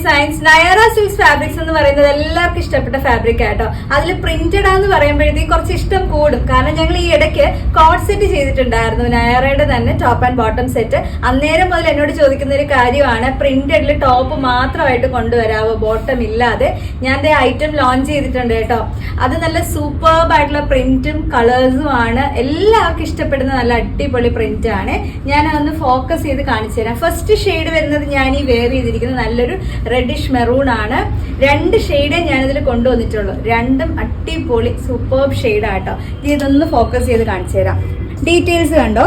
Designs നയറ silks fabrics എന്ന് പറയുന്നത് എല്ലാവർക്കും ഇഷ്ടപ്പെട്ട ഫാബ്രിക് ആട്ടോ. അതിൽ പ്രിന്റഡ് ആന്ന് പറയുമ്പോഴത്തേക്കും കുറച്ച് ഇഷ്ടം കൂടും. കാരണം ഞങ്ങൾ ഈ ഇടയ്ക്ക് കോഡ് സെറ്റ് ചെയ്തിട്ടുണ്ടായിരുന്നു, നയറയുടെ തന്നെ ടോപ്പ് ആൻഡ് ബോട്ടം സെറ്റ്. അന്നേരം മുതൽ എന്നോട് ചോദിക്കുന്ന ഒരു കാര്യമാണ്, പ്രിന്റഡിൽ ടോപ്പ് മാത്രമായിട്ട് കൊണ്ടുവരാവോ, ബോട്ടം ഇല്ലാതെ. ഞാൻ ഐറ്റം ലോഞ്ച് ചെയ്തിട്ടുണ്ട് കേട്ടോ. അത് നല്ല സൂപ്പർബ് ആയിട്ടുള്ള പ്രിന്റും കളേഴ്സും ആണ്, എല്ലാവർക്കും ഇഷ്ടപ്പെടുന്ന നല്ല അടിപൊളി പ്രിന്റ് ആണ്. ഞാൻ അതൊന്ന് ഫോക്കസ് ചെയ്ത് കാണിച്ചു തരാം. ഫസ്റ്റ് ഷെയ്ഡ് വരുന്നത് ഞാൻ ഈ വെയർ ചെയ്തിരിക്കുന്നത് നല്ലൊരു റെഡിഷ് മെറൂൺ ആണ്. 2 ഷെയ്ഡേ ഞാനിതിൽ കൊണ്ടുവന്നിട്ടുള്ളൂ. രണ്ടും അടിപൊളി സൂപ്പർബ് ഷെയ്ഡാട്ടോ. ഇതൊന്ന് ഫോക്കസ് ചെയ്ത് കാണിച്ചു തരാം. ഡീറ്റെയിൽസ് കണ്ടോ,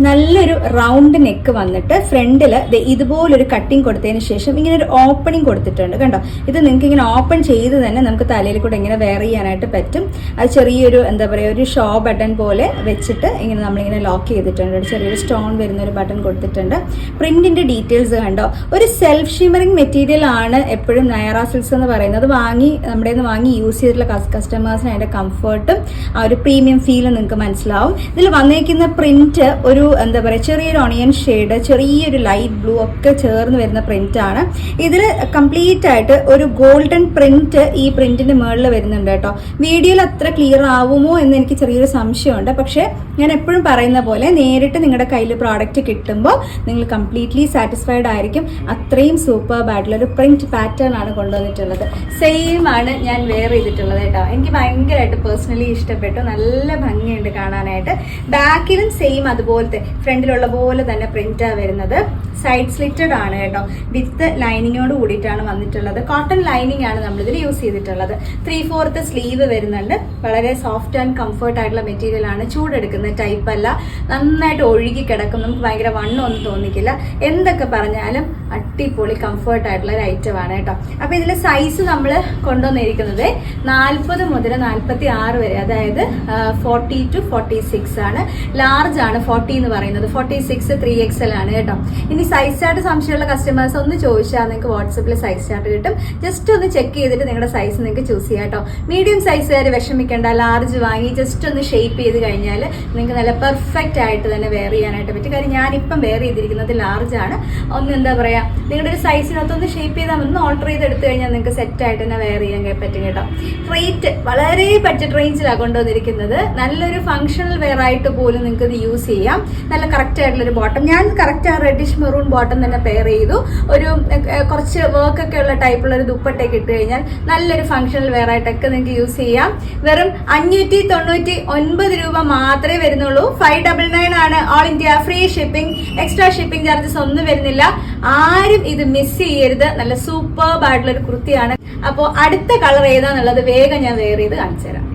നല്ലൊരു റൗണ്ട് നെക്ക് വന്നിട്ട് ഫ്രണ്ടിൽ ഇതുപോലൊരു കട്ടിങ് കൊടുത്തതിന് ശേഷം ഇങ്ങനെ ഒരു ഓപ്പണിങ് കൊടുത്തിട്ടുണ്ട് കണ്ടോ. ഇത് നിങ്ങൾക്ക് ഇങ്ങനെ ഓപ്പൺ ചെയ്ത് തന്നെ നമുക്ക് തലയിൽ കൂടെ ഇങ്ങനെ വെയർ ചെയ്യാനായിട്ട് പറ്റും. അത് ചെറിയൊരു എന്താ പറയുക, ഒരു ഷോ ബട്ടൺ പോലെ വെച്ചിട്ട് ഇങ്ങനെ നമ്മളിങ്ങനെ ലോക്ക് ചെയ്തിട്ടുണ്ട്. ചെറിയൊരു സ്റ്റോൺ വരുന്ന ഒരു ബട്ടൺ കൊടുത്തിട്ടുണ്ട്. പ്രിന്റിന്റെ ഡീറ്റെയിൽസ് കണ്ടോ. ഒരു സെൽഫ് ഷിമറിങ് മെറ്റീരിയൽ ആണ് എപ്പോഴും നയറ സിൽക്സ് എന്ന് പറയുന്നത്. നമ്മുടെ വാങ്ങി യൂസ് ചെയ്തിട്ടുള്ള കസ്റ്റമേഴ്സിന് അതിന്റെ കംഫർട്ടും ആ ഒരു പ്രീമിയം ഫീലും നിങ്ങൾക്ക് മനസ്സിലാവും. ഇതിൽ വന്നേക്കുന്ന പ്രിന്റ് ഒരു എന്താ പറയുക, ചെറിയൊരു ഓണിയൻ ഷെയ്ഡ്, ചെറിയൊരു ലൈറ്റ് ബ്ലൂ ഒക്കെ ചേർന്ന് വരുന്ന പ്രിന്റ് ആണ്. ഇതിൽ കംപ്ലീറ്റ് ആയിട്ട് ഒരു ഗോൾഡൻ പ്രിന്റ് ഈ പ്രിന്റിന്റെ മുകളിൽ വരുന്നുണ്ട് കേട്ടോ. വീഡിയോയിൽ അത്ര ക്ലിയർ ആവുമോ എന്ന് എനിക്ക് ചെറിയൊരു സംശയമുണ്ട്. പക്ഷെ ഞാൻ എപ്പോഴും പറയുന്ന പോലെ നേരിട്ട് നിങ്ങളുടെ കയ്യിൽ പ്രോഡക്റ്റ് കിട്ടുമ്പോൾ നിങ്ങൾ കംപ്ലീറ്റ്ലി സാറ്റിസ്ഫൈഡ് ആയിരിക്കും. അത്രയും സൂപ്പർബ് ആയിട്ടുള്ള ഒരു പ്രിന്റ് പാറ്റേൺ ആണ് കൊണ്ടുവന്നിട്ടുള്ളത്. സെയിം ആണ് ഞാൻ വെയർ ചെയ്തിട്ടുള്ളത് കേട്ടോ. എനിക്ക് ഭയങ്കരമായിട്ട് പേഴ്സണലി ഇഷ്ടപ്പെട്ടു. നല്ല ഭംഗിയുണ്ട് കാണാനായിട്ട്. ബാക്കിലും സെയിം അതുപോലത്തെ ഫ്രണ്ടിലുള്ള പോലെ തന്നെ പ്രിന്റാ വരുന്നത്. സൈഡ് സ്ലിറ്റഡ് ആണ് കേട്ടോ. വിത്ത് ലൈനിങ്ങോട് കൂടിയിട്ടാണ് വന്നിട്ടുള്ളത്. കോട്ടൺ ലൈനിങ് ആണ് നമ്മളിതിൽ യൂസ് ചെയ്തിട്ടുള്ളത്. 3/4 സ്ലീവ് വരുന്നുണ്ട്. വളരെ സോഫ്റ്റ് ആൻഡ് കംഫർട്ട് ആയിട്ടുള്ള മെറ്റീരിയൽ ആണ്. ചൂടെടുക്കുന്ന ടൈപ്പ് അല്ല. നന്നായിട്ട് ഒഴുകി കിടക്കും. നമുക്ക് ഭയങ്കര വണ്ണം ഒന്നും തോന്നിക്കില്ല. എന്തൊക്കെ പറഞ്ഞാലും അടിപൊളി കംഫർട്ട് ആയിട്ടുള്ള ഒരു ഐറ്റം ആണ് കേട്ടോ. അപ്പൊ ഇതിലെ സൈസ് നമ്മൾ കൊണ്ടുവന്നിരിക്കുന്നത് 40 മുതൽ 46 വരെ, അതായത് 40 to 46 ആണ്. ലാർജ് ആണ് 40 എന്ന് പറയുന്നത്. 46 3XL ആണ് കേട്ടോ. ഇനി സൈസ് ചാർട്ട് സംശയമുള്ള കസ്റ്റമേഴ്സ് ഒന്ന് ചോദിച്ചാൽ നിങ്ങൾക്ക് വാട്സപ്പിൽ സൈസ് ചാർട്ട് കിട്ടും. ജസ്റ്റ് ഒന്ന് ചെക്ക് ചെയ്തിട്ട് നിങ്ങളുടെ സൈസ് നിങ്ങൾക്ക് ചൂസ് ചെയ്യാം കേട്ടോ. മീഡിയം സൈസുകാർ വിഷമിക്കേണ്ട, ലാർജ് വാങ്ങി ജസ്റ്റ് ഒന്ന് ഷേപ്പ് ചെയ്ത് കഴിഞ്ഞാൽ നിങ്ങൾക്ക് നല്ല പെർഫെക്റ്റ് ആയിട്ട് തന്നെ വെയർ ചെയ്യാനായിട്ട് പറ്റും. കാര്യം ഞാനിപ്പം വെയർ ചെയ്തിരിക്കുന്നത് ലാർജ് ആണ്. ഒന്ന് എന്താ പറയുക, നിങ്ങളുടെ ഒരു സൈസിനൊത്തൊന്ന് ഷേപ്പ് ചെയ്താൽ ഒന്ന് ഓൾട്ടർ ചെയ്ത് എടുത്തു കഴിഞ്ഞാൽ നിങ്ങൾക്ക് സെറ്റ് ആയിട്ട് തന്നെ വെയർ ചെയ്യാൻ പറ്റും കേട്ടോ. റേറ്റ് വളരെ ബഡ്ജറ്റ് റേഞ്ചിലാണ് കൊണ്ടുവന്നിരിക്കുന്നത്. നല്ലൊരു ഫംഗ്ഷണൽ വെയർ ആയിട്ട് പോലും നിങ്ങൾക്ക് ഇത് യൂസ് ചെയ്യാം. നല്ല കറക്റ്റ് ആയിട്ടുള്ള ഒരു ബോട്ടം, ഞാൻ കറക്റ്റ് ആ റെഡിഷ് മെറൂൺ ബോട്ടം തന്നെ പെയർ ചെയ്തു. ഒരു കുറച്ച് വർക്ക് ഒക്കെ ഉള്ള ടൈപ്പുള്ള ഒരു ദുപ്പട്ടയൊക്കെ ഇട്ട് കഴിഞ്ഞാൽ നല്ലൊരു ഫംഗ്ഷണൽ വെയർ ആയിട്ടൊക്കെ നിങ്ങൾക്ക് യൂസ് ചെയ്യാം. വെറും 599 രൂപ മാത്രമേ വരുന്നുള്ളൂ. 599 ആണ്. All India free shipping. Extra shipping charges ഒന്നും വരുന്നില്ല. ആരും ഇത് മിസ് ചെയ്യരുത്. നല്ല സൂപ്പർബ് ആയിട്ടുള്ള ഒരു കുർത്തിയാണ്. അപ്പോൾ അടുത്ത കളർ ഏതാന്നുള്ളത് വേഗം ഞാൻ വെയർ ചെയ്ത് കാണിച്ചു തരാം.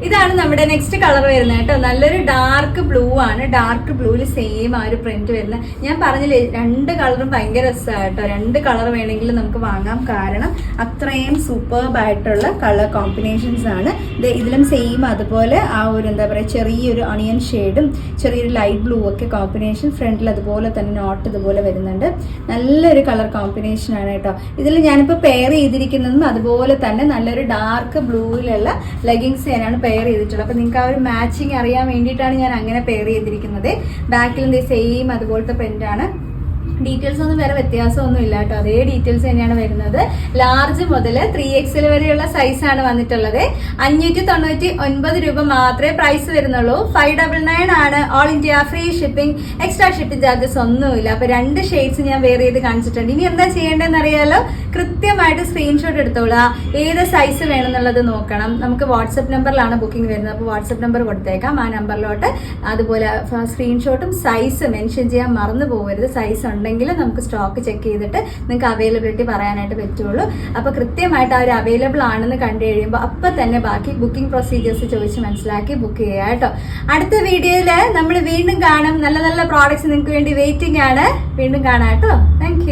ഇതാണ് നമ്മുടെ നെക്സ്റ്റ് കളർ വരുന്നത് കേട്ടോ. നല്ലൊരു ഡാർക്ക് ബ്ലൂ ആണ്. ഡാർക്ക് ബ്ലൂവിൽ സെയിം ആ ഒരു പ്രിന്റ് വരുന്നത്. ഞാൻ പറഞ്ഞില്ലേ, 2 കളറും ഭയങ്കര രസമാണ് കേട്ടോ. 2 കളർ വേണമെങ്കിൽ നമുക്ക് വാങ്ങാം. കാരണം അത്രയും സൂപ്പർബ് ആയിട്ടുള്ള കളർ കോമ്പിനേഷൻസ് ആണ്. ഇതിലും സെയിം അതുപോലെ ആ ഒരു എന്താ പറയുക, ചെറിയൊരു ഓണിയൻ ഷെയ്ഡും ചെറിയൊരു ലൈറ്റ് ബ്ലൂ ഒക്കെ കോമ്പിനേഷൻ. ഫ്രണ്ടിൽ അതുപോലെ തന്നെ നോട്ട് ഇതുപോലെ വരുന്നുണ്ട്. നല്ലൊരു കളർ കോമ്പിനേഷൻ ആണ് കേട്ടോ. ഇതിൽ ഞാനിപ്പോൾ പെയർ ചെയ്തിരിക്കുന്നതും അതുപോലെ തന്നെ നല്ലൊരു ഡാർക്ക് ബ്ലൂവിലുള്ള ലെഗിങ്സ് ഞാനാണ് പെയർ ചെയ്തിട്ടുള്ളത്. അപ്പൊ നിങ്ങൾക്ക് ആ ഒരു മാച്ചിങ് അറിയാൻ വേണ്ടിയിട്ടാണ് ഞാൻ അങ്ങനെ പെയർ ചെയ്തിരിക്കുന്നത്. ബാക്കിലും സെയിം അതുപോലത്തെ പ്രിന്റ് ആണ്. ഡീറ്റെയിൽസ് ഒന്നും വേറെ വ്യത്യാസമൊന്നും ഇല്ല കേട്ടോ. അതേ ഡീറ്റെയിൽസ് തന്നെയാണ് വരുന്നത്. ലാർജ് മുതൽ 3XL വരെയുള്ള സൈസാണ് വന്നിട്ടുള്ളത്. 599 രൂപ മാത്രമേ പ്രൈസ് വരുന്നുള്ളൂ. 599 ആണ്. All India free shipping. Extra shipping charges ഒന്നുമില്ല. അപ്പൊ 2 ഷെയ്ഡ്സ് ഞാൻ വെയർ ചെയ്ത് കാണിച്ചിട്ടുണ്ട്. ഇനി എന്താ ചെയ്യേണ്ടതെന്ന് അറിയാലോ. കൃത്യമായിട്ട് സ്ക്രീൻഷോട്ട് എടുത്തോളാം. ഏത് സൈസ് വേണമെന്നുള്ളത് നോക്കണം. നമുക്ക് വാട്സപ്പ് നമ്പറിലാണ് ബുക്കിംഗ് വരുന്നത്. അപ്പോൾ വാട്സപ്പ് നമ്പർ കൊടുത്തേക്കാം. ആ നമ്പറിലോട്ട് അതുപോലെ സ്ക്രീൻഷോട്ടും സൈസ് മെൻഷൻ ചെയ്യാൻ മറന്നു പോകരുത്. സൈസ് ഉണ്ടെങ്കിൽ നമുക്ക് സ്റ്റോക്ക് ചെക്ക് ചെയ്തിട്ട് നിങ്ങൾക്ക് അവൈലബിലിറ്റി പറയാനായിട്ട് പറ്റുള്ളൂ. അപ്പോൾ കൃത്യമായിട്ട് അവർ അവൈലബിൾ ആണെന്ന് കണ്ടു കഴിയുമ്പോൾ അപ്പം തന്നെ ബാക്കി ബുക്കിംഗ് പ്രൊസീജിയേഴ്സ് ചോദിച്ച് മനസ്സിലാക്കി ബുക്ക് ചെയ്യുക കേട്ടോ. അടുത്ത വീഡിയോയിൽ നമ്മൾ വീണ്ടും കാണും. നല്ല നല്ല പ്രോഡക്ട്സ് നിങ്ങൾക്ക് വേണ്ടി വെയിറ്റിംഗ് ആണ്. വീണ്ടും കാണാം കേട്ടോ. താങ്ക്